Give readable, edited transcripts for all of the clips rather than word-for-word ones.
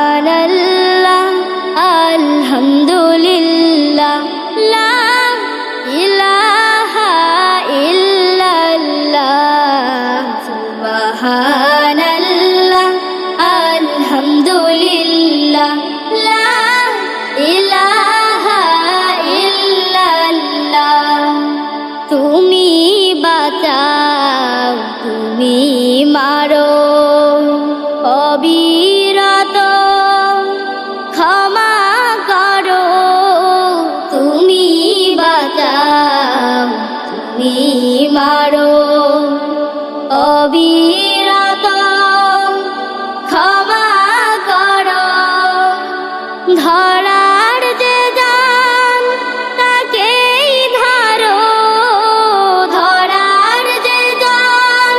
সুবহানাল্লাহ আলহামদুলিল্লাহ লা ইলাহা ইল্লাল্লাহ সুবহানাল্লাহ আলহামদুলিল্লাহ লা ইলাহা ইল্লাল্লাহ তুমি বাঁচাও তুমি মারো অবিরত ক্ষমা করো তুমি বাঁচাও তুমি মারো অবিরত ক্ষমা করো ধরার যে জান তাকেই ধরো ধরার যে জান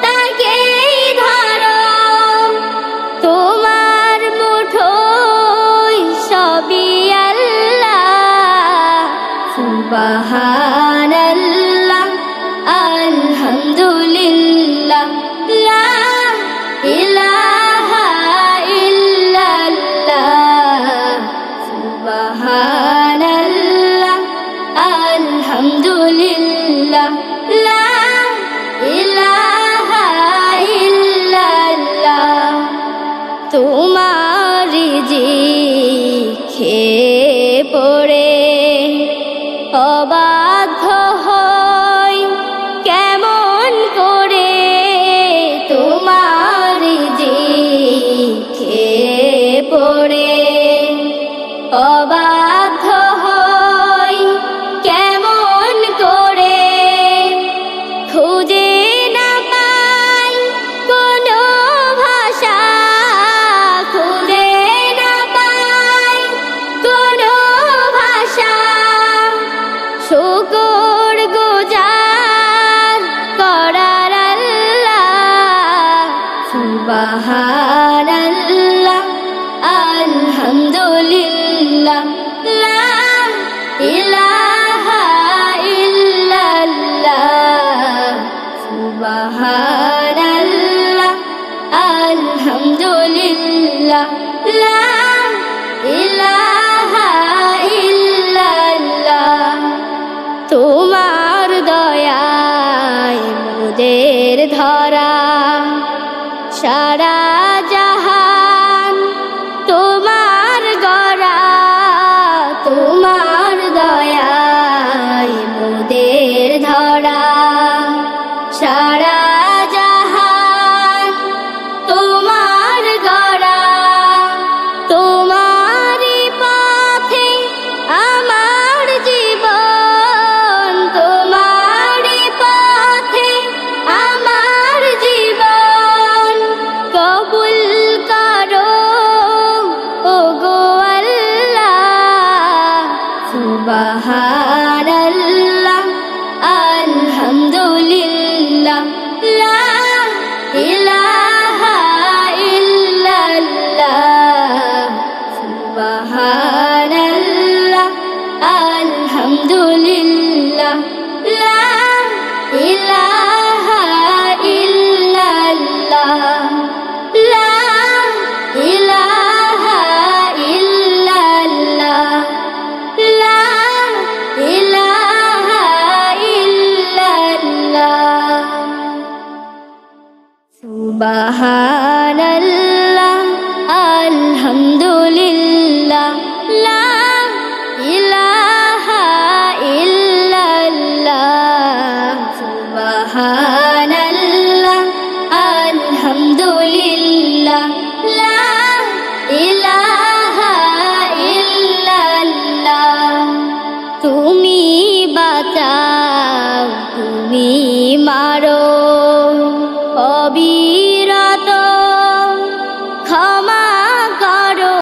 তাকেই ধরো তোমার মুঠোয় সবই আল্লাহ সুবহানাল্লাহ আলহামদুলিল্লাহ লা ইলাহা ইল্লাল্লাহ সুবহানাল্লাহ আলহামদুলিল্লাহ লা ইলাহা ইল্লাল্লাহ তোমার রিজিক খেয়ে পড়ে অবাধ্য হই কেমন করে তোমার রিজিক খেয়ে পড়ে অবাধ্য হই কেমন করে খুঁজে না পাই কোনো ভাষা খুঁজে না পাই কোনো ভাষা শুকর গুজার করার আল্লাহ সুবহানাল্লাহ আলহামদুলিল্লাহ লা ইলাহা ইল্লাল্লাহ সুবহানাল্লাহ আলহামদুলিল্লাহ লা ইলাহা ইল্লাল্লাহ তোমার দয়ায় মোদের ধরা সারা জাহান তোমার গড়া তোমার দয়ায় মোদের ধরা সারা জাহান তোমার গড়া তোমারই পথে আমার জীবন তোমারই পথে আমার জীবন কবুল করো ওগো আল্লাহ সুবহানাল্লাহ আলহামদুলিল্লাহ লা ইলাহা ইল্লাল্লাহ সুবহানাল্লাহ আলহামদুলিল্লাহ লা ইলাহা ইল্লাল্লাহ লা ইলাহা ইল্লাল্লাহ লা ইলাহা ইল্লাল্লাহ সুবহানাল্লাহ আলহামদুলিল্লাহ লা ইলাহা ইল্লাল্লাহ সুবহানাল্লাহ আলহামদুলিল্লাহ লা ইলাহা ইল্লাল্লাহ তুমি বাঁচাও তুমি মারো